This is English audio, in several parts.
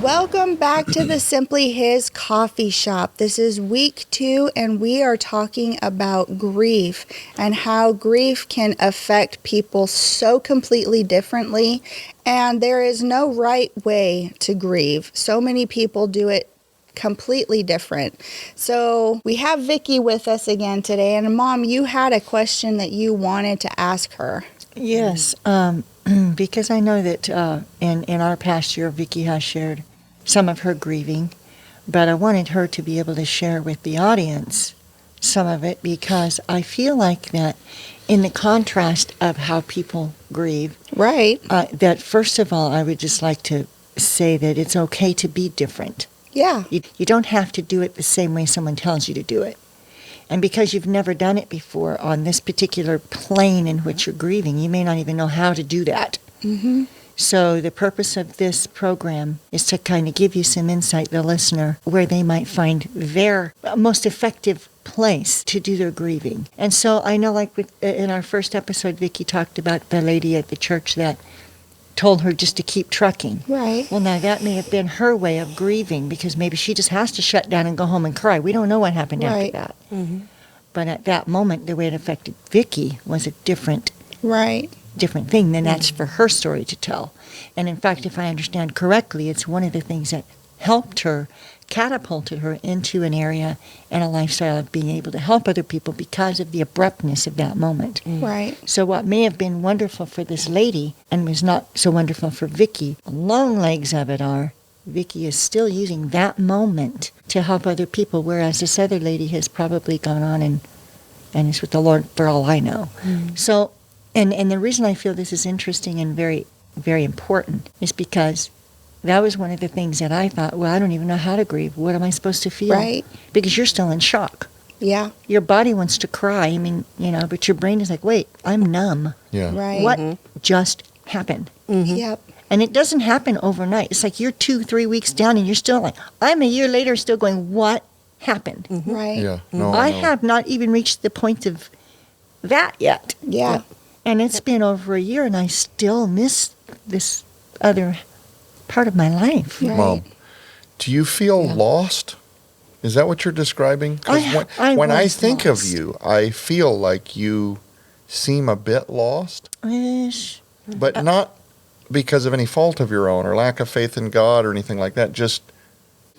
Welcome back to the Simply His Coffee Shop. This is week 2, and we are talking about grief and how grief can affect people so completely differently. And there is no right way to grieve. So many people do it completely different. So we have Vicki with us again today. And Mom, you had a question that you wanted to ask her. Yes, because I know that in our past year, Vicki has shared some of her grieving, but I wanted her to be able to share with the audience some of it, because I feel like that in the contrast of how people grieve, Right. that first of all, I would just like to say that it's okay to be different. Yeah. You don't have to do it the same way someone tells you to do it. And because you've never done it before on this particular plane in which you're grieving, you may not even know how to do that. Mm-hmm. So the purpose of this program is to kind of give you some insight, the listener, where they might find their most effective place to do their grieving. And so I know, like in our first episode, Vicki talked about the lady at the church that told her just to keep trucking. Right. Well, now that may have been her way of grieving, because maybe she just has to shut down and go home and cry. We don't know what happened after that. Mm-hmm. But at that moment, the way it affected Vicki was a different thing. Then that's for her story to tell. And in fact, if I understand correctly, it's one of the things that helped her, catapulted her into an area and a lifestyle of being able to help other people because of the abruptness of that moment. Right. So what may have been wonderful for this lady and was not so wonderful for Vicki, long legs of it are, Vicki is still using that moment to help other people, whereas this other lady has probably gone on and is with the Lord for all I know. Mm. So, and the reason I feel this is interesting and very, very important is because that was one of the things that I thought, well, I don't even know how to grieve. What am I supposed to feel? Right. Because you're still in shock. Yeah. Your body wants to cry, but your brain is like, wait, I'm numb. Yeah. Right. What just happened? Mm-hmm. Yep. And it doesn't happen overnight. It's like you're 2-3 weeks down and you're still like, I'm a year later still going, what happened? Mm-hmm. Right. Yeah. No, I have not even reached the point of that yet. Yeah. And it's been over a year and I still miss this other part of my life. Right. Mom, do you feel lost? Is that what you're describing? 'Cause when I was think lost. of you, I feel like you seem a bit lost, Ish. but not because of any fault of your own or lack of faith in God or anything like that.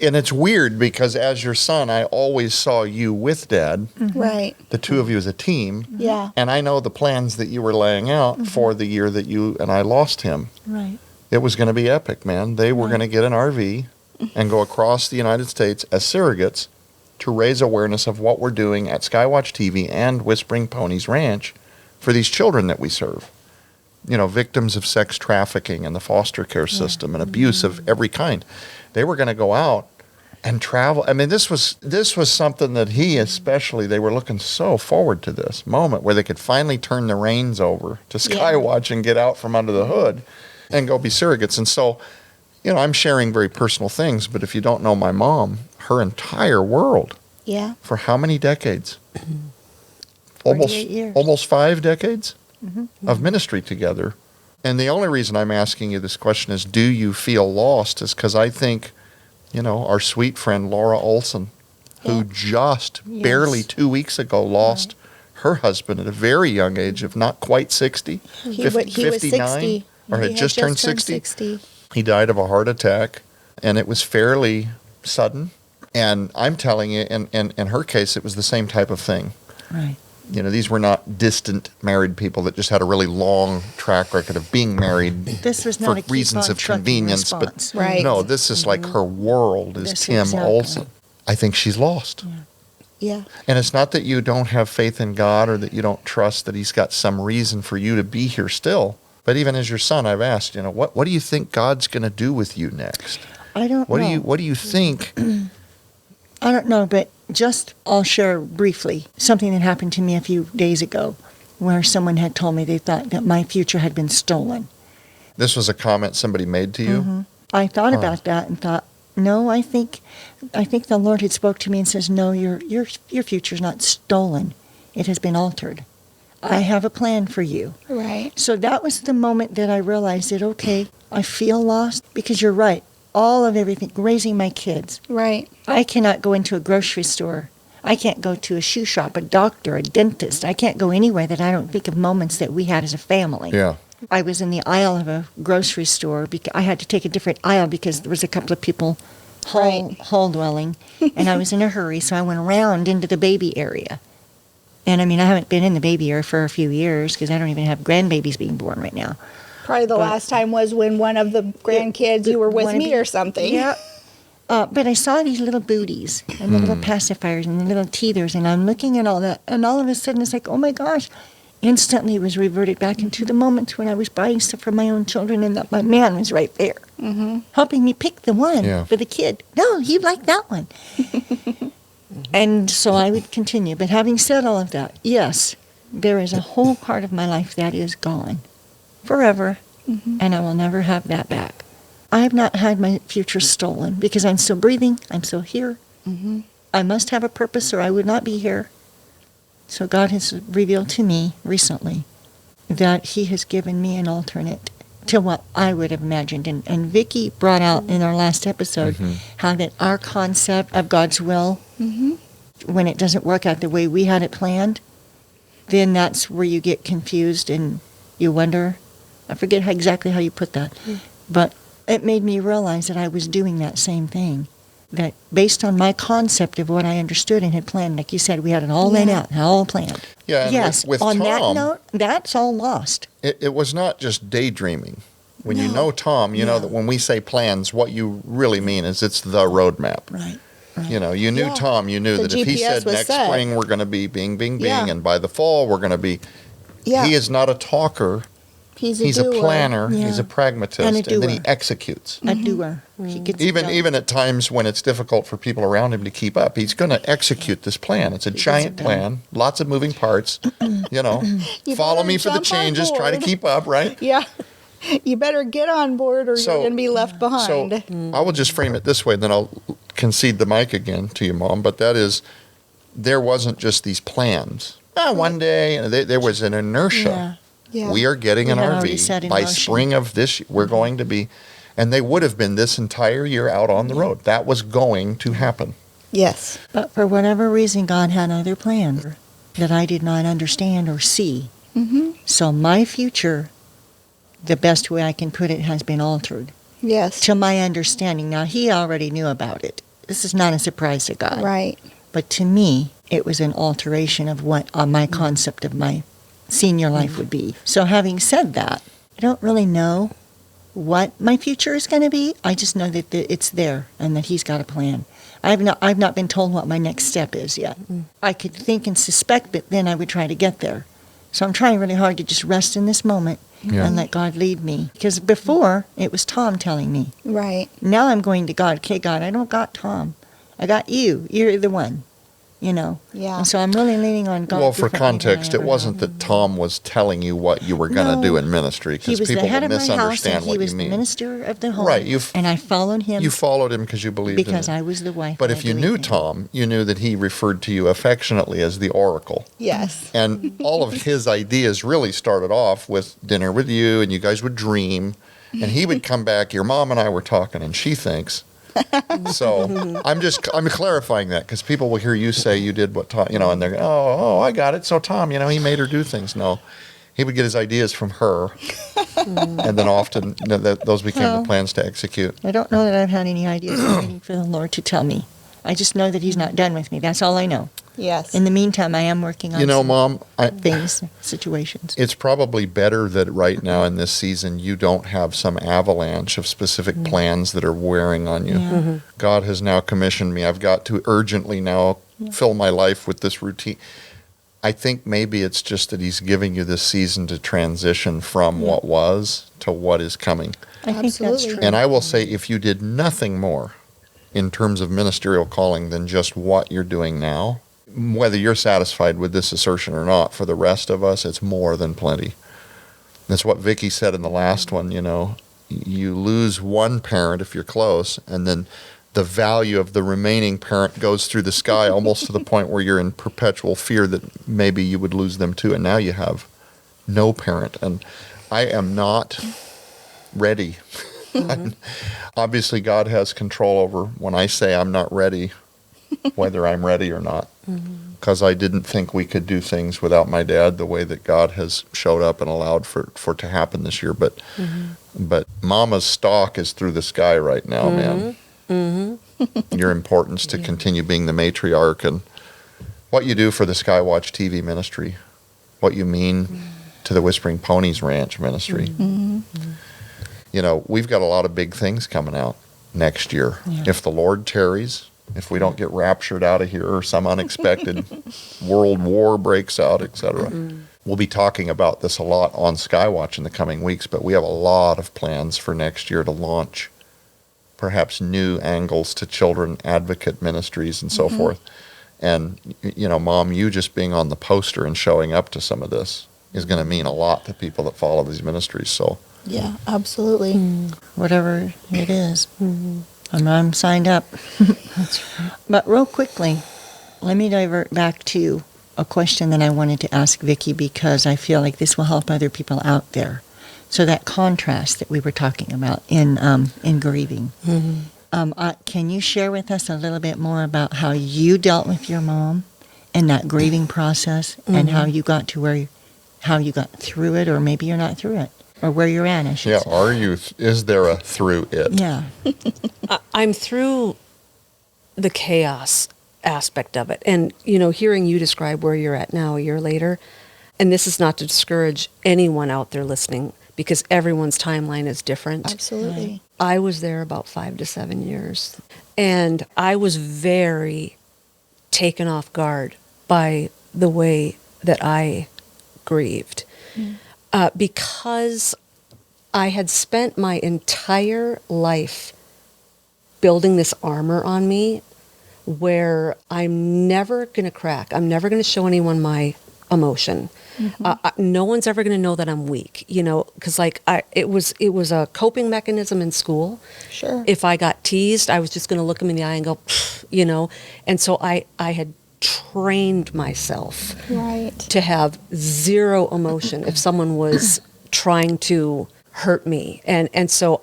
And it's weird because as your son, I always saw you with Dad, Right. the two of you as a team, Yeah. and I know the plans that you were laying out for the year that you and I lost him. Right. It was going to be epic, man. They were going to get an RV and go across the United States as surrogates to raise awareness of what we're doing at Skywatch TV and Whispering Ponies Ranch for these children that we serve. You know, victims of sex trafficking and the foster care system and abuse of every kind. They were going to go out and travel. I mean, this was something that they were looking so forward to this moment where they could finally turn the reins over to Skywatch and get out from under the hood and go be surrogates. And so, I'm sharing very personal things, but if you don't know my mom, her entire world, Yeah. for how many decades? 48 years. Almost 5 decades of ministry together. And the only reason I'm asking you this question is, do you feel lost? Is because I think, our sweet friend Laura Olson, who just barely 2 weeks ago lost her husband at a very young age of not quite 60, He was 60. or had He just turned 60. 60. He died of a heart attack, and it was fairly sudden. And I'm telling you, in her case, it was the same type of thing. Right. These were not distant married people that just had a really long track record of being married This was not for a keep reasons on of trucking convenience. response. But Right. no, this is like her world is This Tim exactly. Olson. I think she's lost. Yeah. And it's not that you don't have faith in God or that you don't trust that he's got some reason for you to be here still. But even as your son, I've asked, what do you think God's going to do with you next? I don't know. What do you think? I don't know, but I'll share briefly something that happened to me a few days ago where someone had told me they thought that my future had been stolen. This was a comment somebody made to you? I thought about that and thought, no, I think the Lord had spoke to me and says, no, your future's not stolen. It has been altered. I have a plan for you. Right. So that was the moment that I realized that, okay, I feel lost because you're right. all of everything, raising my kids. Right. I cannot go into a grocery store. I can't go to a shoe shop, a doctor, a dentist. I can't go anywhere that I don't think of moments that we had as a family. Yeah. I was in the aisle of a grocery store because I had to take a different aisle because there was a couple of people hall dwelling, and I was in a hurry, so I went around into the baby area. And I mean, I haven't been in the baby area for a few years because I don't even have grandbabies being born right now. Probably the last time was when one of the grandkids you were with me or something. Yeah. But I saw these little booties and the little pacifiers and the little teethers, and I'm looking at all that, and all of a sudden it's like, oh my gosh. Instantly was reverted back into the moments when I was buying stuff for my own children and that my man was right there, helping me pick the one for the kid. No, you like that one. And so I would continue. But having said all of that, yes, there is a whole part of my life that is gone forever, and I will never have that back. I have not had my future stolen because I'm still breathing. I'm still here. I must have a purpose or I would not be here. So God has revealed to me recently that he has given me an alternate to what I would have imagined. And Vicki brought out in our last episode how that our concept of God's will, when it doesn't work out the way we had it planned, then that's where you get confused and you wonder. I forget exactly how you put that. But it made me realize that I was doing that same thing. That based on my concept of what I understood and had planned, like you said, we had it all laid out, all planned. Yeah, and yes, with on Tom, that note, that's all lost. It was not just daydreaming. When you know Tom, you know that when we say plans, what you really mean is it's the roadmap. Right. You know, you knew Tom, you knew The that if he GPS said was next set. spring we're going to be bing, bing, bing, Yeah. and by the fall we're going to be. Yeah. He is not a talker. He's a doer. planner. Yeah. He's a pragmatist, And a and then he doer. executes. A doer. He gets it done. Even at times when it's difficult for people around him to keep up, he's going to execute this plan. It's a giant it done. plan, lots of moving parts. You know, You follow better me for the jump on changes. Try to board. keep up, right? Yeah. You better get on board or So- you're going to be left behind. So I will just frame it this way, then I'll concede the mic again to you, Mom. But that is, there wasn't just these plans. One day, and there was an inertia. Yeah. We are getting an We had already set RV in by motion. spring of this. We're going to be, and they would have been this entire year out on the road. That was going to happen. Yes. But for whatever reason, God had other plans that I did not understand or see. So my future, the best way I can put it, has been altered Yes. to my understanding. Now, he already knew about it. This is not a surprise to God. Right. But to me, it was an alteration of what my concept of my senior life would be. So having said that, I don't really know what my future is going to be. I just know that it's there and that he's got a plan. I've not been told what my next step is yet. I could think and suspect, but then I would try to get there. So I'm trying really hard to just rest in this moment and let God lead me. Because before, it was Tom telling me. Right. Now I'm going to God. Okay, God, I don't got Tom. I got you. You're the one. You know. Yeah. And so I'm really leaning on God. Well, for differently than I context, it ever wasn't have. that Tom was telling you what you were going to No. do in ministry, He because was people the head will of my house, misunderstand and what he was you the mean. minister of the home. Right, and I followed him. You followed him because you believed in because him. I was the wife. But and if I you believed knew in him. Tom, you knew that he referred to you affectionately as the Oracle. Yes. And all of his ideas really started off with dinner with you, and you guys would dream. And he would come back, your mom and I were talking, and she thinks. So I'm clarifying that, because people will hear you say you did what Tom, and they're going, oh, I got it. So Tom, he made her do things. No, he would get his ideas from her. And then often those became the plans to execute. I don't know that I've had any ideas. I'm waiting for the Lord to tell me. I just know that he's not done with me. That's all I know. Yes. In the meantime, I am working on some Mom, things, situations. it's probably better that right now in this season you don't have some avalanche of specific plans that are wearing on you. Yeah. God has now commissioned me. I've got to urgently now fill my life with this routine. I think maybe it's just that he's giving you this season to transition from what was to what is coming. I think that's Absolutely. true. And I will say, if you did nothing more in terms of ministerial calling than just what you're doing now, whether you're satisfied with this assertion or not, for the rest of us, it's more than plenty. That's what Vicki said in the last one, you lose one parent if you're close, and then the value of the remaining parent goes through the sky almost to the point where you're in perpetual fear that maybe you would lose them too, and now you have no parent. And I am not ready Obviously, God has control over when I say I'm not ready, whether I'm ready or not. Because I didn't think we could do things without my dad the way that God has showed up and allowed for it to happen this year. But Mama's stock is through the sky right now, man. Your importance to continue being the matriarch and what you do for the Skywatch TV ministry, what you mean to the Whispering Ponies Ranch ministry. You know, we've got a lot of big things coming out next year. Yeah. If the Lord tarries, if we don't get raptured out of here or some unexpected world war breaks out, etc. We'll be talking about this a lot on Skywatch in the coming weeks, but we have a lot of plans for next year to launch perhaps new angles to children advocate ministries and so forth. And, you know, Mom, you just being on the poster and showing up to some of this is going to mean a lot to people that follow these ministries. So, yeah, absolutely. Whatever it is. I'm signed up. That's right. But real quickly, let me divert back to a question that I wanted to ask Vicki, because I feel like this will help other people out there. So that contrast that we were talking about in grieving. Can you share with us a little bit more about how you dealt with your mom and that grieving process and how you got to how you got through it, or maybe you're not through it, or where you're at, I should say. Are you? Is there a through it? Yeah. I'm through the chaos aspect of it. And, you know, hearing you describe where you're at now a year later, and this is not to discourage anyone out there listening, because everyone's timeline is different. Absolutely. Right. I was there about 5 to 7 years, and I was very taken off guard by the way that I grieved, because I had spent my entire life building this armor on me where I'm never going to crack. I'm never going to show anyone my emotion. No one's ever going to know that I'm weak, you know, because like it was a coping mechanism in school. Sure. If I got teased, I was just going to look them in the eye and go, you know, and so I had trained myself to have zero emotion if someone was trying to hurt me, and so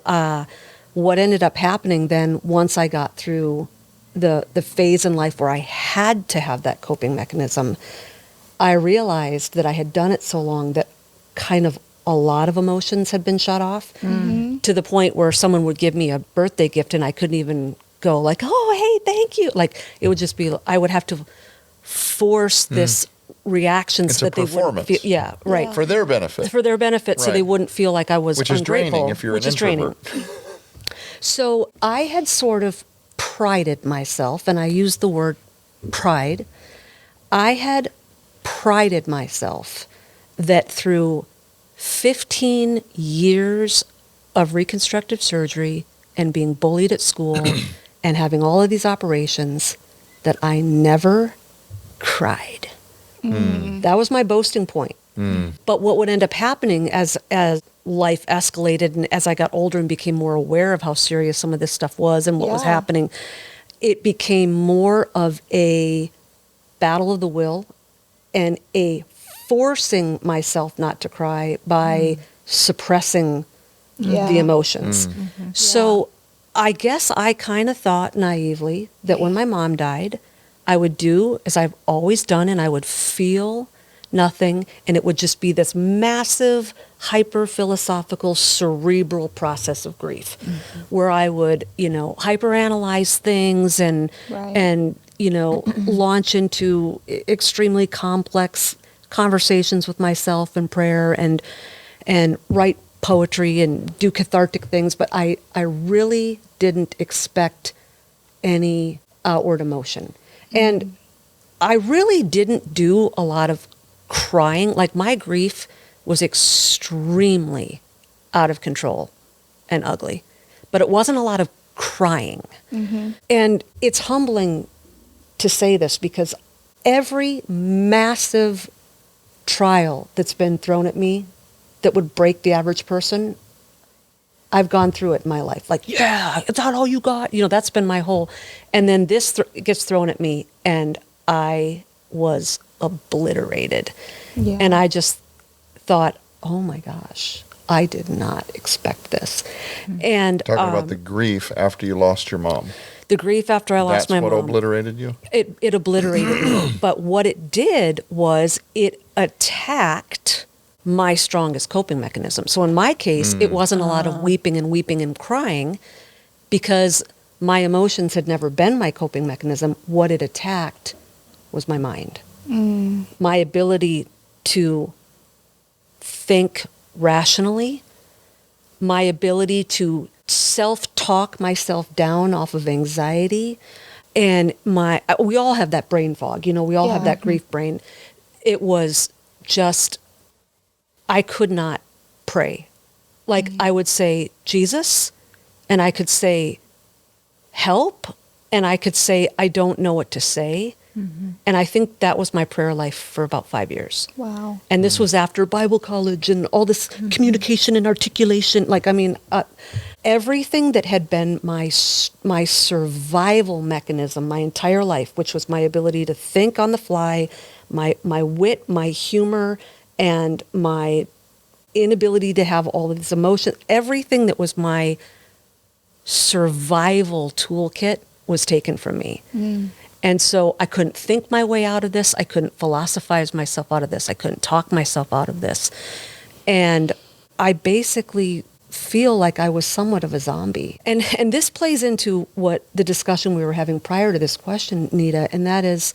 what ended up happening then, once I got through the phase in life where I had to have that coping mechanism, I realized that I had done it so long that kind of a lot of emotions had been shut off, to the point where someone would give me a birthday gift and I couldn't even go like, oh, hey, thank you. Like, it would just be, I would have to force this reaction so that they wouldn't feel, for their benefit. For their benefit, so Right. they wouldn't feel like I was Which is ungrateful. draining if you're an introvert. So I had sort of prided myself, and I use the word pride. I had prided myself that through 15 years of reconstructive surgery and being bullied at school and having all of these operations, that I never cried. That was my boasting point. But what would end up happening as life escalated and as I got older and became more aware of how serious some of this stuff was and what was happening, it became more of a battle of the will and a forcing myself not to cry by suppressing the emotions. So I guess I kind of thought naively that when my mom died, I would do as I've always done, and I would feel nothing, and it would just be this massive, hyper-philosophical, cerebral process of grief, where I would, you know, hyperanalyze things and you know, launch into extremely complex conversations with myself and prayer and write poetry and do cathartic things, but I really didn't expect any outward emotion. And I really didn't do a lot of crying. Like, my grief was extremely out of control and ugly, but it wasn't a lot of crying. And it's humbling to say this, because every massive trial that's been thrown at me that would break the average person, I've gone through it in my life. Like, yeah, is that all you got? You know, that's been my whole, and then this gets thrown at me and I was obliterated. And I just thought, oh my gosh, I did not expect this. And Talking about the grief after you lost your mom. the grief after I lost my mom. That's what obliterated you? It obliterated me. But what it did was it attacked my strongest coping mechanism. So in my case, it wasn't a lot of weeping and crying, because my emotions had never been my coping mechanism. What it attacked was my mind. My ability to think rationally, my ability to self-talk myself down off of anxiety, and we all have that brain fog, we all have that grief brain. It was just, I could not pray. Like I would say, Jesus, and I could say, help, and I could say, I don't know what to say. And I think that was my prayer life for about 5 years. Wow. And this was after Bible college and all this communication and articulation. Everything that had been my survival mechanism my entire life, which was my ability to think on the fly, my wit, my humor, and my inability to have all of this emotion, everything that was my survival toolkit was taken from me. And so I couldn't think my way out of this. I couldn't philosophize myself out of this. I couldn't talk myself out of this. And I basically feel like I was somewhat of a zombie. And this plays into what the discussion we were having prior to this question, Nita, and that is,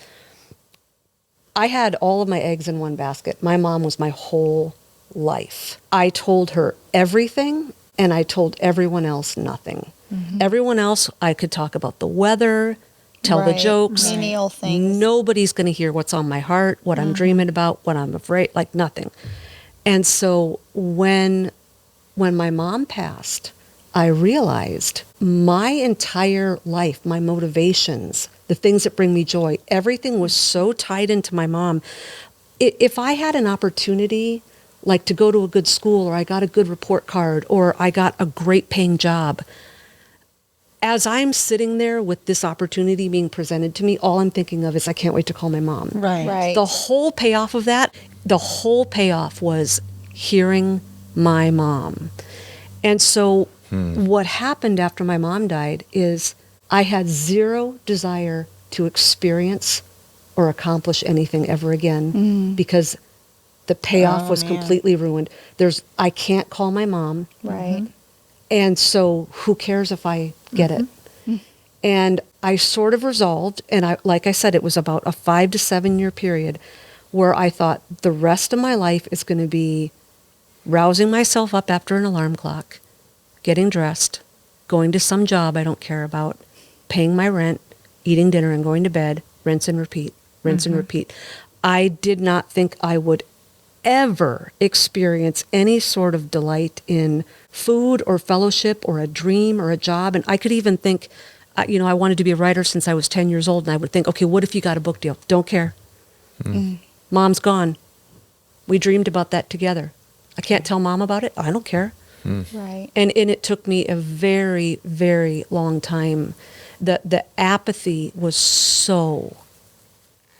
I had all of my eggs in one basket. My mom was my whole life. I told her everything, and I told everyone else nothing. Everyone else, I could talk about the weather, tell the jokes. Menial things. Nobody's going to hear what's on my heart, what I'm dreaming about, what I'm afraid, like nothing. And so when my mom passed, I realized my entire life, my motivations, the things that bring me joy, everything was so tied into my mom. If I had an opportunity, like to go to a good school, or I got a good report card, or I got a great paying job, as I'm sitting there with this opportunity being presented to me, all I'm thinking of is, I can't wait to call my mom. Right. The whole payoff of that, the whole payoff was hearing my mom. And so what happened after my mom died is I had zero desire to experience or accomplish anything ever again, because the payoff was completely ruined. I can't call my mom. Right. And so who cares if I get it? And I sort of resolved, and like I said, it was about a 5 to 7 year period where I thought the rest of my life is going to be rousing myself up after an alarm clock, getting dressed, going to some job I don't care about, paying my rent, eating dinner and going to bed, rinse and repeat, rinse and repeat. I did not think I would ever experience any sort of delight in food or fellowship or a dream or a job. And I could even think, I wanted to be a writer since I was 10 years old, and I would think, okay, what if you got a book deal? Don't care. Mom's gone. We dreamed about that together. I can't tell Mom about it. I don't care. Right. And it took me a very, very long time. The apathy was so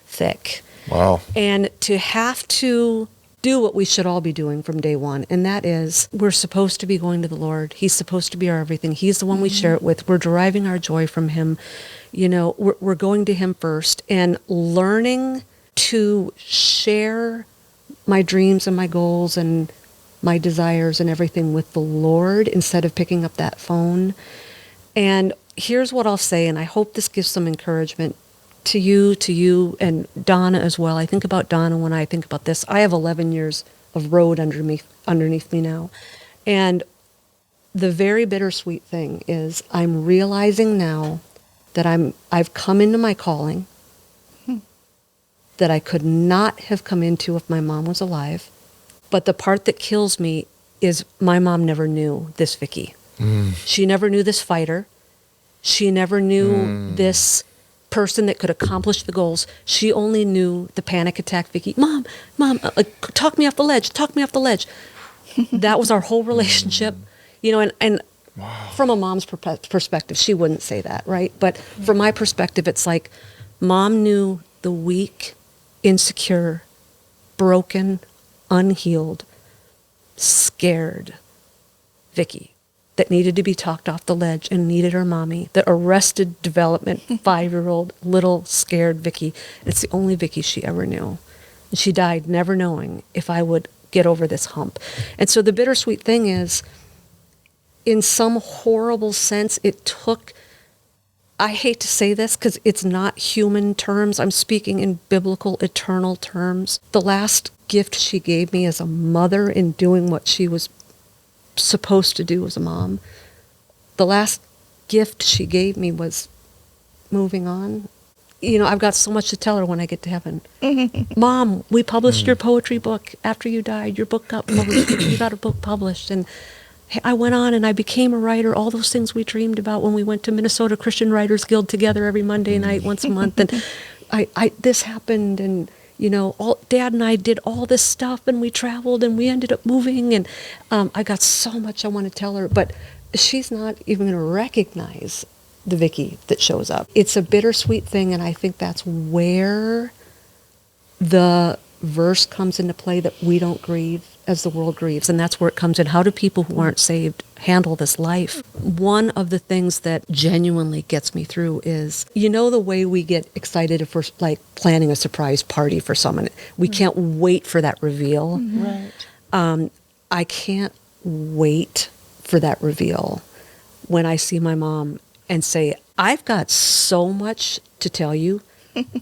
thick. Wow. And to have to do what we should all be doing from day one, and that is, we're supposed to be going to the Lord. He's supposed to be our everything. He's the one we share it with. We're deriving our joy from Him. We're going to Him first, and learning to share my dreams and my goals and my desires and everything with the Lord instead of picking up that phone. And here's what I'll say, and I hope this gives some encouragement to you, and Donna as well. I think about Donna when I think about this. I have 11 years of road underneath me now. And the very bittersweet thing is I'm realizing now that I've come into my calling that I could not have come into if my mom was alive. But the part that kills me is my mom never knew this Vicki. She never knew this fighter. She never knew this person that could accomplish the goals. She only knew the panic attack Vicki. Mom, talk me off the ledge. That was our whole relationship. And wow. From a mom's perspective, she wouldn't say that, right? But from my perspective, it's like Mom knew the weak, insecure, broken, unhealed, scared Vicki that needed to be talked off the ledge and needed her mommy, that arrested development 5-year-old little scared Vicki. It's the only Vicki she ever knew. And she died never knowing if I would get over this hump. And so the bittersweet thing is, in some horrible sense, it took, I hate to say this because it's not human terms, I'm speaking in biblical, eternal terms. The last gift she gave me as a mother in doing what she was supposed to do as a mom, the last gift she gave me was moving on. You know, I've got so much to tell her when I get to heaven. Mom, we published your poetry book after you died. Your book got published. You got a book published. And I went on and I became a writer, all those things we dreamed about when we went to Minnesota Christian Writers Guild together every Monday night, once a month. And this happened, and, you know, Dad and I did all this stuff, and we traveled, and we ended up moving, and I got so much I want to tell her, but she's not even going to recognize the Vicki that shows up. It's a bittersweet thing, and I think that's where the verse comes into play that we don't grieve as the world grieves, and that's where it comes in. How do people who aren't saved handle this life? One of the things that genuinely gets me through is, you know, the way we get excited if we're like planning a surprise party for someone. We can't wait for that reveal. Right. I can't wait for that reveal when I see my mom and say, I've got so much to tell you,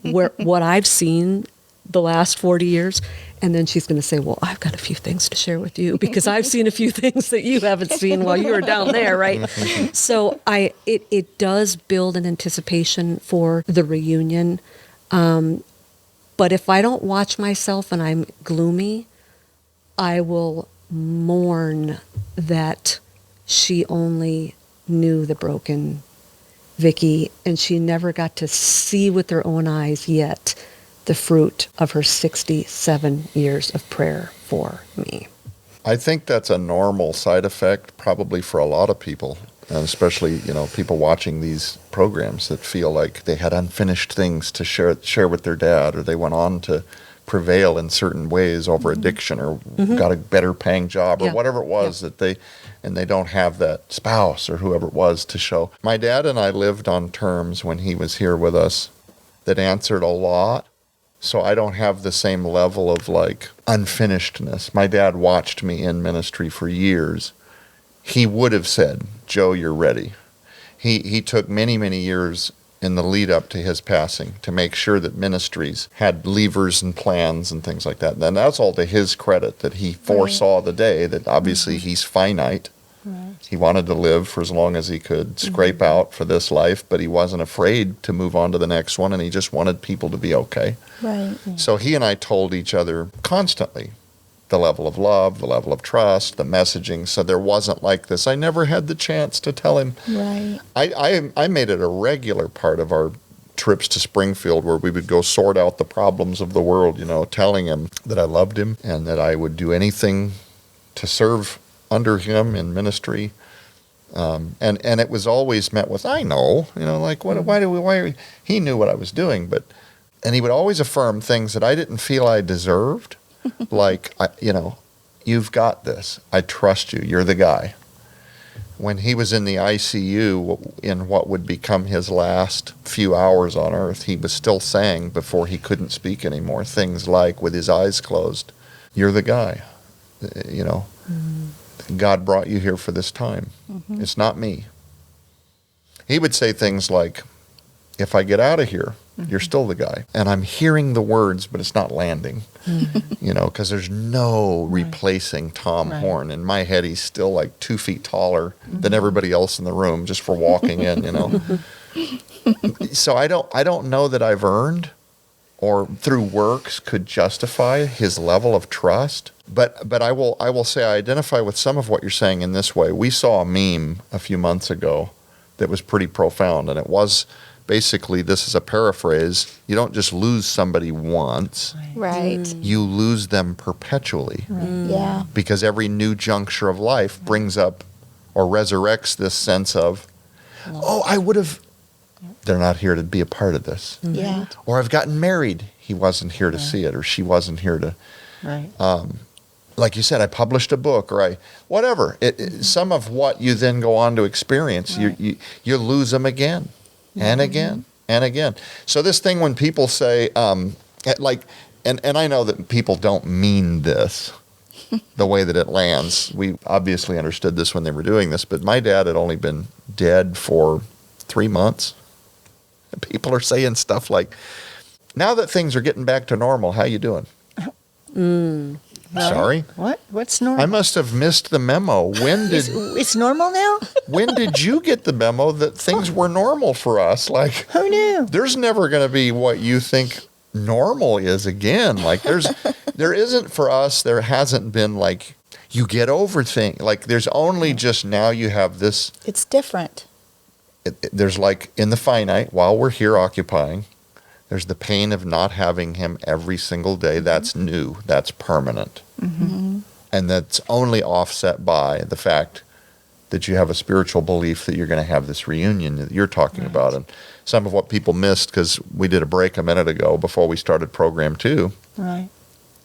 what I've seen the last 40 years. And then she's going to say, well, I've got a few things to share with you because I've seen a few things that you haven't seen while you were down there, right? So it does build an anticipation for the reunion. But if I don't watch myself and I'm gloomy, I will mourn that she only knew the broken Vicki, and she never got to see with her own eyes yet the fruit of her 67 years of prayer for me. I think that's a normal side effect probably for a lot of people, and especially, you know, people watching these programs that feel like they had unfinished things to share with their dad, or they went on to prevail in certain ways over addiction, or got a better paying job, or whatever it was that they don't have that spouse or whoever it was to show. My dad and I lived on terms when he was here with us that answered a lot. So I don't have the same level of like unfinishedness. My dad watched me in ministry for years. He would have said, Joe, you're ready. He took many, many years in the lead up to his passing to make sure that ministries had levers and plans and things like that. And that's all to his credit, that he foresaw the day that obviously he's finite. Right. He wanted to live for as long as he could, scrape out for this life, but he wasn't afraid to move on to the next one, and he just wanted people to be okay. Right. So he and I told each other constantly the level of love, the level of trust, the messaging, so there wasn't like this. I never had the chance to tell him. Right. I made it a regular part of our trips to Springfield where we would go sort out the problems of the world, you know, telling him that I loved him and that I would do anything to serve under him in ministry, and it was always met with, I know, you know, like he knew what I was doing, and he would always affirm things that I didn't feel I deserved, like, you know, you've got this, I trust you, you're the guy. When he was in the ICU in what would become his last few hours on earth, he was still saying, before he couldn't speak anymore, things like, with his eyes closed, you're the guy, you know. God brought you here for this time. It's not me. He would say things like, if I get out of here, you're still the guy. And I'm hearing the words, but it's not landing, you know, because there's no replacing Tom Horn. In my head, he's still like 2 feet taller than everybody else in the room just for walking in, you know. So I don't know that I've earned or through works could justify his level of trust. But I will say I identify with some of what you're saying in this way. We saw a meme a few months ago that was pretty profound, and it was basically, this is a paraphrase, you don't just lose somebody once. Right. You lose them perpetually. Right. Yeah. Because every new juncture of life brings up or resurrects this sense of, oh, I would have, they're not here to be a part of this. Yeah. Or I've gotten married. He wasn't here to see it, or she wasn't here to. Right. like you said, I published a book, or whatever. Some of what you then go on to experience, right. you lose them again and again and again. So this thing when people say, and I know that people don't mean this the way that it lands. We obviously understood this when they were doing this, but my dad had only been dead for 3 months. And people are saying stuff like, now that things are getting back to normal, how you doing? Sorry? What? What's normal? I must have missed the memo. It's normal now? When did you get the memo that things were normal for us? Like, who knew? There's never going to be what you think normal is again. Like, there isn't for us, there hasn't been like, you get over things. Like, there's only just now you have this. It's different. There's like in the finite, while we're here occupying, there's the pain of not having him every single day. That's new. That's permanent. Mm-hmm. And that's only offset by the fact that you have a spiritual belief that you're going to have this reunion that you're talking about. And some of what people missed, because we did a break a minute ago before we started program 2. Right.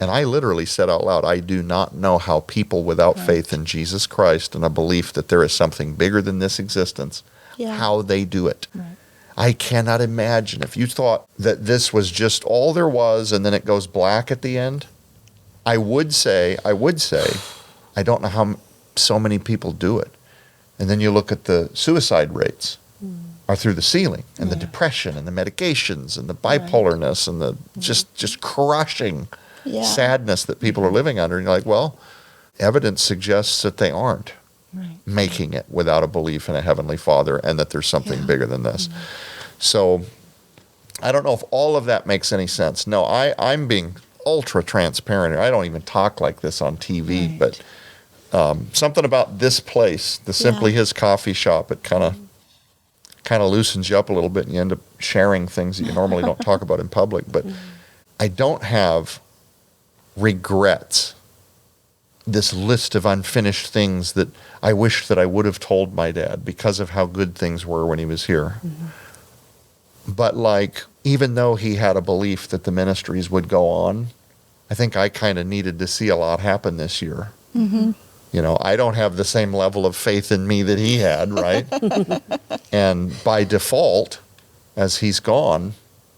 And I literally said out loud, I do not know how people without faith in Jesus Christ and a belief that there is something bigger than this existence, how they do it. Right. I cannot imagine if you thought that this was just all there was and then it goes black at the end. I would say, I don't know how so many people do it. And then you look at the suicide rates are through the ceiling, and the depression and the medications and the bipolarness and the just crushing sadness that people are living under. And you're like, well, evidence suggests that they aren't. Right. Making it without a belief in a heavenly Father and that there's something bigger than this. So I don't know if all of that makes any sense. No, I'm being ultra transparent here. I don't even talk like this on TV, but something about this place, the Simply His coffee shop, it kind of loosens you up a little bit and you end up sharing things that you normally don't talk about in public. But I don't have regrets. This list of unfinished things that I wish that I would have told my dad because of how good things were when he was here. Mm-hmm. But like, even though he had a belief that the ministries would go on, I think I kind of needed to see a lot happen this year. Mm-hmm. You know, I don't have the same level of faith in me that he had, right? And by default, as he's gone,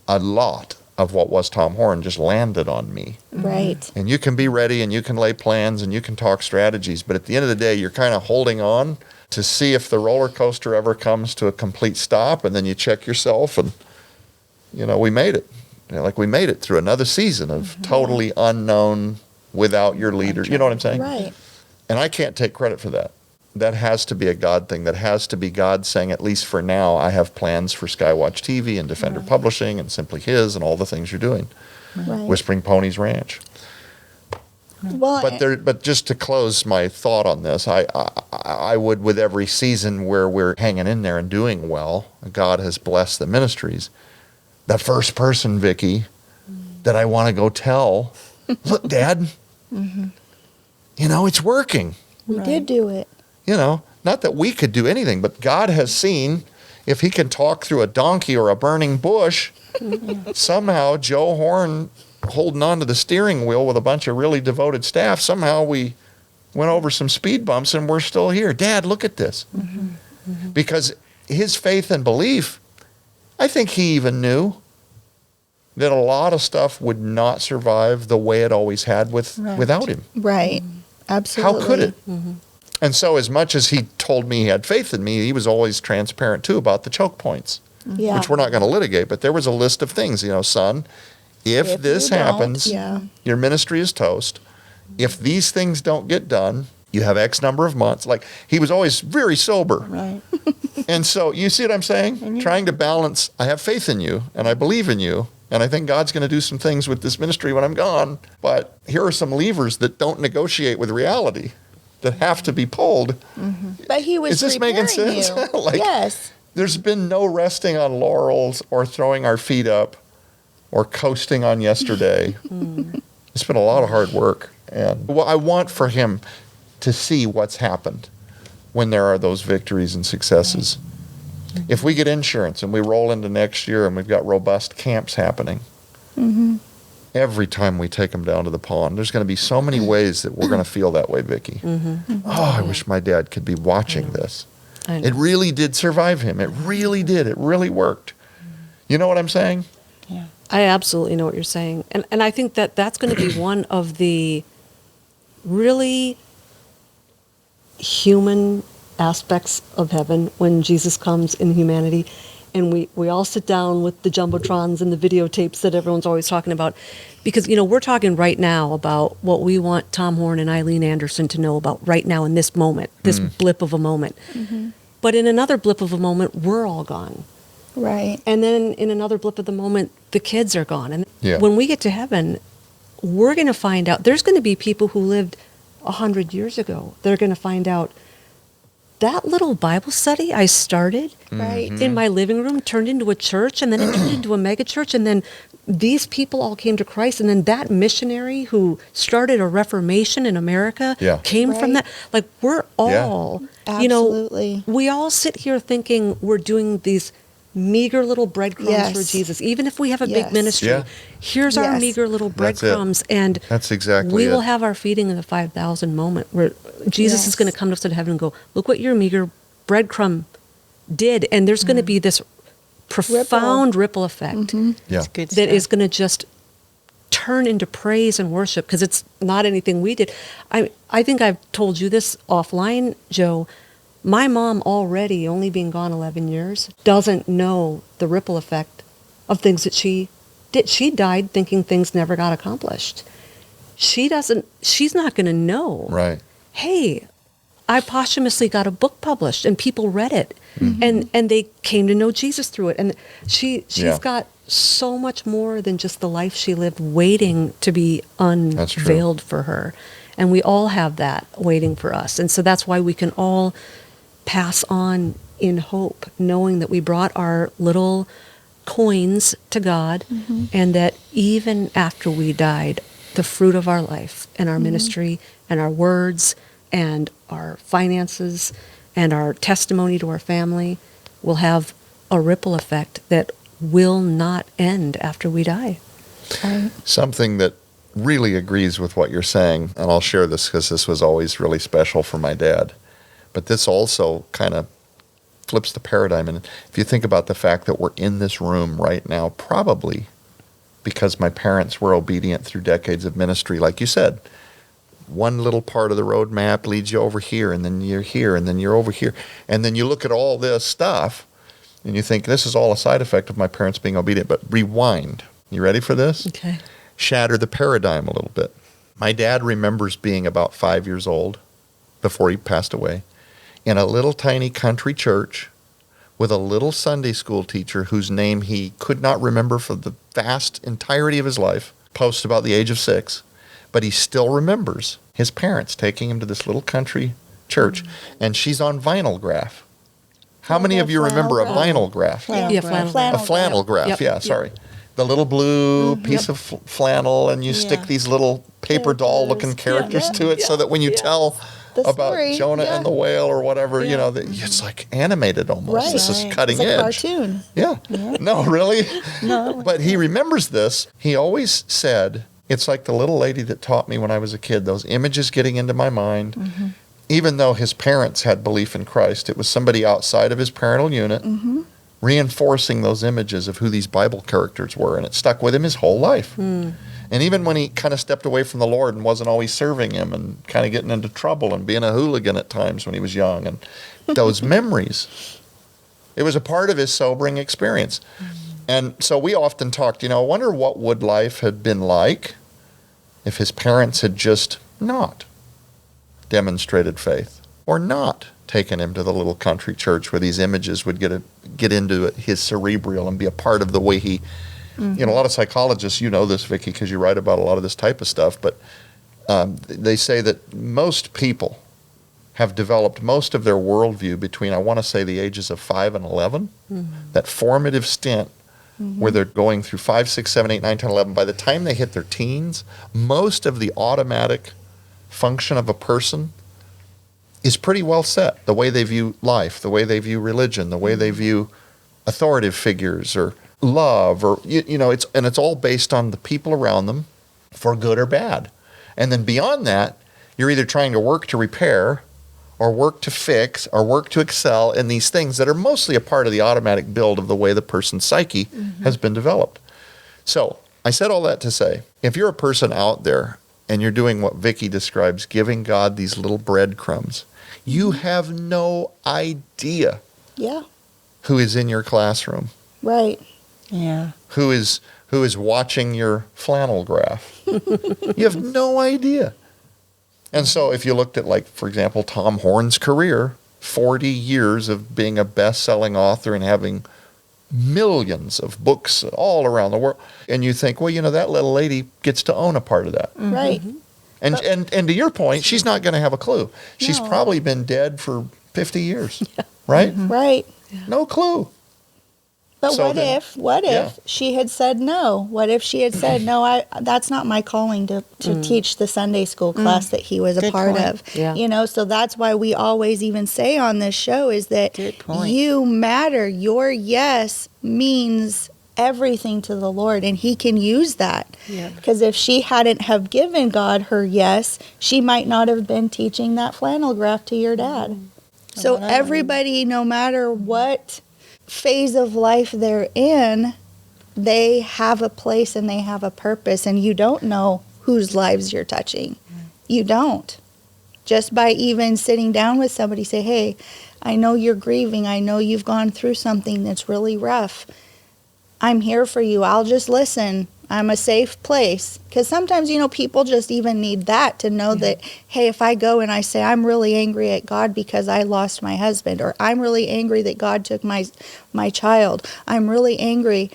a lot of what was Tom Horn just landed on me. Right. And you can be ready and you can lay plans and you can talk strategies, but at the end of the day, you're kind of holding on to see if the roller coaster ever comes to a complete stop, and then you check yourself and, you know, we made it. You know, like we made it through another season of totally unknown without your leader. You know what I'm saying? Right. And I can't take credit for that. That has to be a God thing. That has to be God saying, at least for now, I have plans for Skywatch TV and Defender Publishing and Simply His and all the things you're doing. Right. Whispering Ponies Ranch. Well, but just to close my thought on this, I would, with every season where we're hanging in there and doing well, God has blessed the ministries. The first person, Vicki, that I want to go tell, look, Dad, you know, it's working. We did do it. You know, not that we could do anything, but God has seen if he can talk through a donkey or a burning bush, somehow Joe Horn holding on to the steering wheel with a bunch of really devoted staff, somehow we went over some speed bumps and we're still here. Dad, look at this. Because his faith and belief, I think he even knew that a lot of stuff would not survive the way it always had without him. Right. Absolutely. How could it? And so as much as he told me he had faith in me, he was always transparent too about the choke points, which we're not going to litigate. But there was a list of things, you know, son, if this happens, your ministry is toast. If these things don't get done, you have X number of months. Like, he was always very sober. Right. And so you see what I'm saying? Trying to balance, I have faith in you and I believe in you. And I think God's going to do some things with this ministry when I'm gone. But here are some levers that don't negotiate with reality, that have to be pulled. But he was Is this making sense? Like, yes. There's been no resting on laurels or throwing our feet up or coasting on yesterday. It's been a lot of hard work. And I want for him to see what's happened when there are those victories and successes. If we get insurance and we roll into next year and we've got robust camps happening, and every time we take them down to the pond. There's going to be so many ways that we're going to feel that way, Vicki. Oh, I wish my dad could be watching this. It really did survive him. It really did. It really worked. You know what I'm saying? Yeah. I absolutely know what you're saying. And I think that that's going to be one of the really human aspects of heaven when Jesus comes in humanity. And we all sit down with the jumbotrons and the videotapes that everyone's always talking about. Because, we're talking right now about what we want Tom Horn and Eileen Anderson to know about right now in this moment, this blip of a moment. But in another blip of a moment, we're all gone. Right. And then in another blip of the moment, the kids are gone. And Yeah. when we get to heaven, we're going to find out, there's going to be people who lived 100 years ago. They're going to find out, that little Bible study I started Right. in my living room turned into a church, and then it turned into a mega church, and then these people all came to Christ, and then that missionary who started a Reformation in America Yeah. came from Right. that. Like, we're all, Absolutely. we all sit here thinking we're doing these meager little breadcrumbs Yes. for Jesus. Even if we have a Yes. big ministry, Yeah. here's our Yes. meager little That's it. breadcrumbs, and That's exactly we will it. have our feeding in the 5,000 moment where Jesus is Yes. going to come to us in heaven and go, look what your meager breadcrumb did. And there's going to be this profound ripple effect Yeah. It's good that stuff. is going to just turn into praise and worship, because it's not anything we did. I think I've told you this offline, Joe. My mom, already only being gone 11 years, doesn't know the ripple effect of things that she did. She died thinking things never got accomplished. She's not going to know. Right. Hey, I posthumously got a book published and people read it, and they came to know Jesus through it. And she's Yeah. got so much more than just the life she lived waiting to be That's true. unveiled for her. And we all have that waiting for us. And so that's why we can all pass on in hope, knowing that we brought our little coins to God, and that even after we died, the fruit of our life and our ministry and our words and our finances and our testimony to our family will have a ripple effect that will not end after we die. Right. Something that really agrees with what you're saying, and I'll share this because this was always really special for my dad, but this also kind of flips the paradigm. And if you think about the fact that we're in this room right now, probably because my parents were obedient through decades of ministry, like you said, one little part of the road map leads you over here, and then you're here, and then you're over here. And then you look at all this stuff, and you think, this is all a side effect of my parents being obedient. But rewind. You ready for this? Okay. Shatter the paradigm a little bit. My dad remembers being about 5 years old before he passed away in a little tiny country church with a little Sunday school teacher whose name he could not remember for the vast entirety of his life, post about the age of 6. But he still remembers his parents taking him to this little country church, and she's on vinyl graph. How many of you remember a vinyl graph? Yeah, flannel. A flannel graph, Yep, yeah, yep. sorry. The little blue piece of flannel, and you stick Yeah. these little paper doll-looking characters to it, so that when you tell The about story, Jonah yeah. and the whale or whatever, you know, it's like animated almost. Right. This is Right. cutting It's a edge. cartoon. Yeah. No, really? No. But he remembers this. He always said, it's like the little lady that taught me when I was a kid, those images getting into my mind. Even though his parents had belief in Christ, it was somebody outside of his parental unit reinforcing those images of who these Bible characters were, and it stuck with him his whole life. And even when he kind of stepped away from the Lord and wasn't always serving him and kind of getting into trouble and being a hooligan at times when he was young, and those memories, it was a part of his sobering experience. And so we often talked, I wonder what would life have been like if his parents had just not demonstrated faith, or not taken him to the little country church where these images would get into his cerebral and be a part of the way he, a lot of psychologists, you know this, Vicki, because you write about a lot of this type of stuff, but they say that most people have developed most of their worldview between, I want to say, the ages of 5 and 11, that formative stint where they're going through 5, 6, 7, 8, 9, 10, 11. By the time they hit their teens, most of the automatic function of a person is pretty well set. The way they view life, the way they view religion, the way they view authoritative figures or love, or it's all based on the people around them, for good or bad. And then beyond that, you're either trying to work to repair, or work to fix, or work to excel in these things that are mostly a part of the automatic build of the way the person's psyche has been developed. So I said all that to say, if you're a person out there and you're doing what Vicki describes, giving God these little breadcrumbs, you have no idea who is in your classroom. Right. Yeah. Who is watching your flannel graph. You have no idea. And so if you looked at, like, for example, Tom Horn's career, 40 years of being a best-selling author and having millions of books all around the world, and you think, well, that little lady gets to own a part of that. Right. And to your point, she's not going to have a clue. She's probably been dead for 50 years, right? Right. No clue. But So what if she had said no? What if she had said, no, that's not my calling to teach the Sunday school class that he was a part of. Yeah. So that's why we always even say on this show is that you matter. Your yes means everything to the Lord, and he can use that. Because if she hadn't have given God her yes, she might not have been teaching that flannel graph to your dad. So everybody, no matter what phase of life they're in, they have a place and they have a purpose, and you don't know whose lives you're touching. You don't. Just by even sitting down with somebody, say, hey, I know you're grieving. I know you've gone through something that's really rough. I'm here for you. I'll just listen. I'm a safe place. Because sometimes, people just even need that to know that, hey, if I go and I say, I'm really angry at God because I lost my husband, or I'm really angry that God took my child. I'm really angry.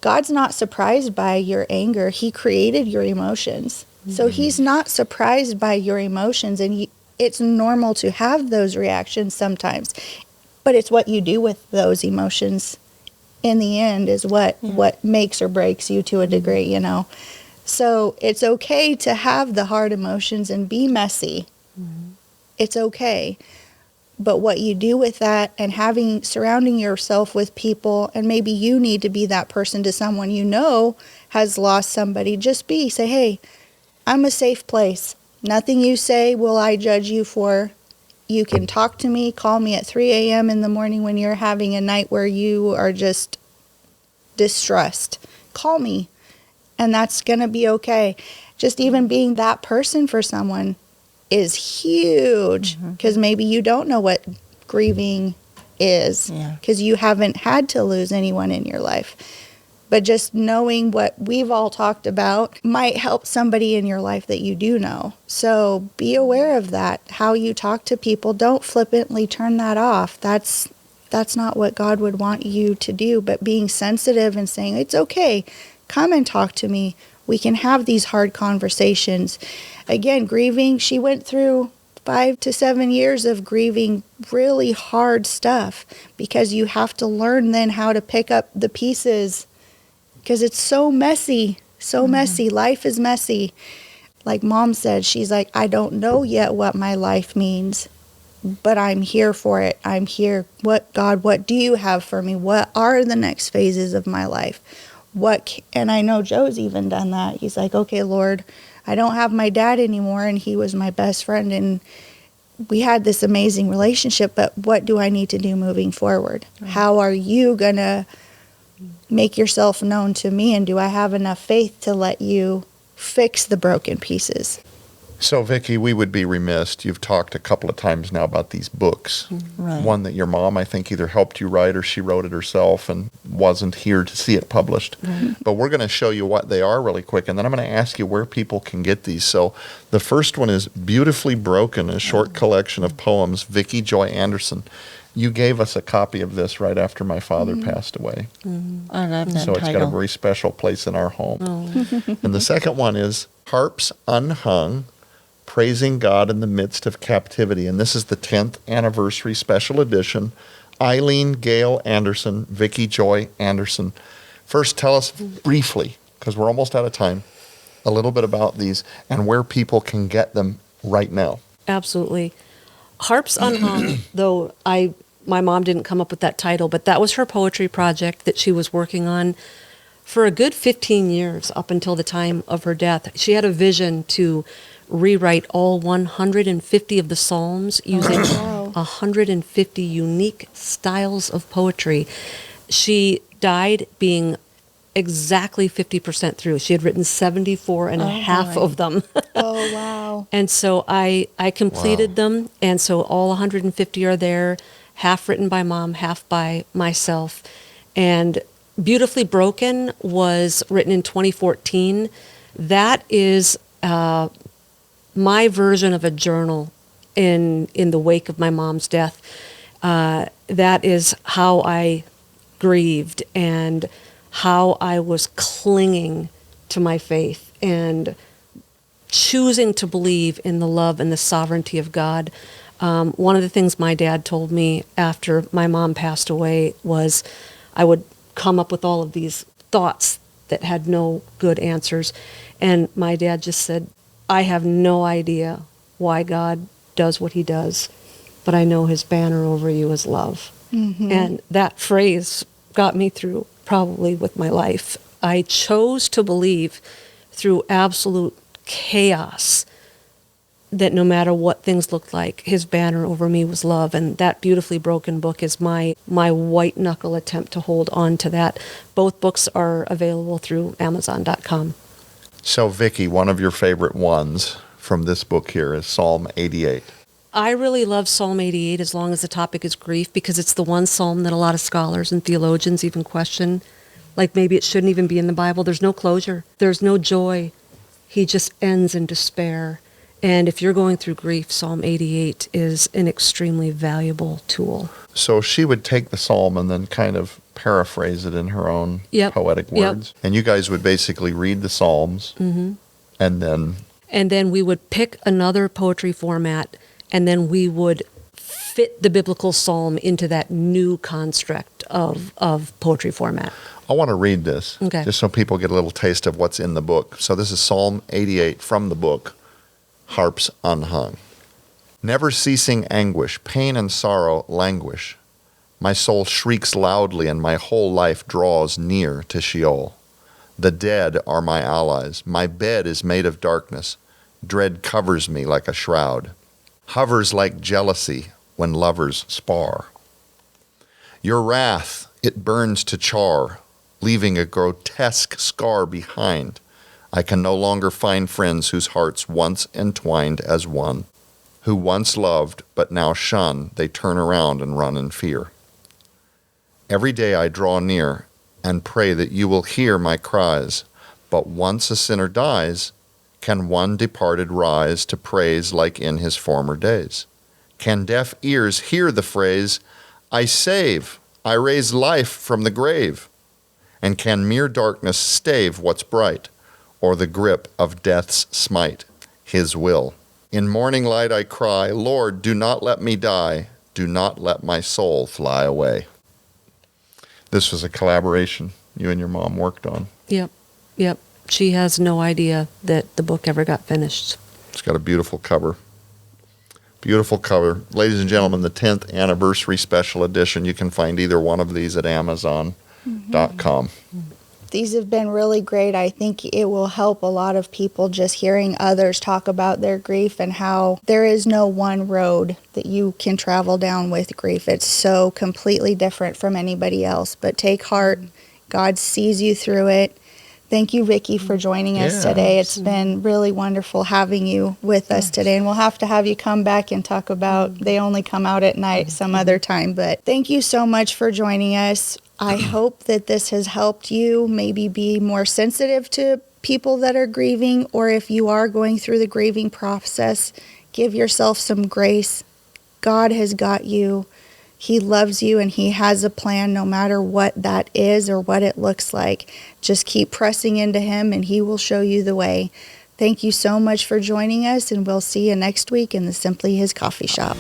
God's not surprised by your anger. He created your emotions. So he's not surprised by your emotions. And it's normal to have those reactions sometimes. But it's what you do with those emotions in the end is what makes or breaks you to a degree, So it's okay to have the hard emotions and be messy. It's okay. But what you do with that, and surrounding yourself with people, and maybe you need to be that person to someone has lost somebody, say, hey, I'm a safe place. Nothing you say will I judge you for. You can talk to me, call me at 3 a.m. in the morning when you're having a night where you are just distressed. Call me, and that's going to be okay. Just even being that person for someone is huge, because maybe you don't know what grieving is, because you haven't had to lose anyone in your life. But just knowing what we've all talked about might help somebody in your life that you do know. So be aware of that. How you talk to people, don't flippantly turn that off. That's not what God would want you to do. But being sensitive and saying, it's okay, come and talk to me. We can have these hard conversations. Again, grieving, she went through 5 to 7 years of grieving really hard stuff, because you have to learn then how to pick up the pieces. Because it's so messy, messy. Life is messy. Like Mom said, she's like, I don't know yet what my life means, but I'm here for it. I'm here. God, what do you have for me? What are the next phases of my life? And I know Joe's even done that. He's like, okay, Lord, I don't have my dad anymore, and he was my best friend, and we had this amazing relationship, but what do I need to do moving forward? How are you going to make yourself known to me, and do I have enough faith to let you fix the broken pieces? So, Vicki, we would be remiss. You've talked a couple of times now about these books. Right. One that your mom, I think, either helped you write or she wrote it herself and wasn't here to see it published. But we're going to show you what they are really quick, and then I'm going to ask you where people can get these. So the first one is Beautifully Broken, a short collection of poems, Vicki Joy Anderson. You gave us a copy of this right after my father passed away. I love that So it's got a title. very special place in our home. And the second one is Harps Unhung, Praising God in the Midst of Captivity. And this is the 10th anniversary special edition. Eileen Gale Anderson, Vicki Joy Anderson. First, tell us briefly, because we're almost out of time, a little bit about these and where people can get them right now. Absolutely. Harps Unhung, though I my mom didn't come up with that title, but that was her poetry project that she was working on for a good 15 years up until the time of her death. She had a vision to rewrite all 150 of the Psalms using 150 unique styles of poetry. She died being exactly 50% through. She had written 74 and a half of them. Oh, wow. And so I completed them, and so all 150 are there, half written by Mom, half by myself. And Beautifully Broken was written in 2014. That is my version of a journal in the wake of my mom's death. That is how I grieved and how I was clinging to my faith and choosing to believe in the love and the sovereignty of God. One of the things my dad told me after my mom passed away was I would come up with all of these thoughts that had no good answers. And my dad just said, I have no idea why God does what he does, but I know his banner over you is love. Mm-hmm. And that phrase got me through probably with my life. I chose to believe through absolute chaos that no matter what things looked like, his banner over me was love. And that Beautifully Broken book is my white knuckle attempt to hold on to that. Both books are available through Amazon.com. So, Vicki, one of your favorite ones from this book here is Psalm 88. I really love Psalm 88 as long as the topic is grief, because it's the one psalm that a lot of scholars and theologians even question. Like maybe it shouldn't even be in the Bible. There's no closure. There's no joy. He just ends in despair. And if you're going through grief, Psalm 88 is an extremely valuable tool. So she would take the psalm and then kind of paraphrase it in her own poetic words. And you guys would basically read the psalms and then... And then we would pick another poetry format, and then we would fit the biblical psalm into that new construct of poetry format. I want to read this, just so people get a little taste of what's in the book. So this is Psalm 88 from the book, Harps Unhung. Never ceasing anguish, pain and sorrow languish. My soul shrieks loudly, and my whole life draws near to Sheol. The dead are my allies. My bed is made of darkness. Dread covers me like a shroud. Hovers like jealousy when lovers spar. Your wrath, it burns to char, leaving a grotesque scar behind. I can no longer find friends whose hearts once entwined as one, who once loved but now shun. They turn around and run in fear. Every day I draw near and pray that you will hear my cries, but once a sinner dies, can one departed rise to praise like in his former days? Can deaf ears hear the phrase, I save, I raise life from the grave? And can mere darkness stave what's bright, or the grip of death's smite, his will? In morning light I cry, Lord, do not let me die, do not let my soul fly away. This was a collaboration you and your mom worked on. Yep. She has no idea that the book ever got finished. It's got a beautiful cover. Beautiful cover. Ladies and gentlemen, the 10th anniversary special edition. You can find either one of these at Amazon.com. These have been really great. I think it will help a lot of people just hearing others talk about their grief and how there is no one road that you can travel down with grief. It's so completely different from anybody else. But take heart. God sees you through it. Thank you, Vicki, for joining us today. It's been really wonderful having you with us today. And we'll have to have you come back and talk about, they only come out at night some other time. But thank you so much for joining us. I hope that this has helped you maybe be more sensitive to people that are grieving, or if you are going through the grieving process, give yourself some grace. God has got you. He loves you, and He has a plan no matter what that is or what it looks like. Just keep pressing into Him, and He will show you the way. Thank you so much for joining us, and we'll see you next week in the Simply His Coffee Shop.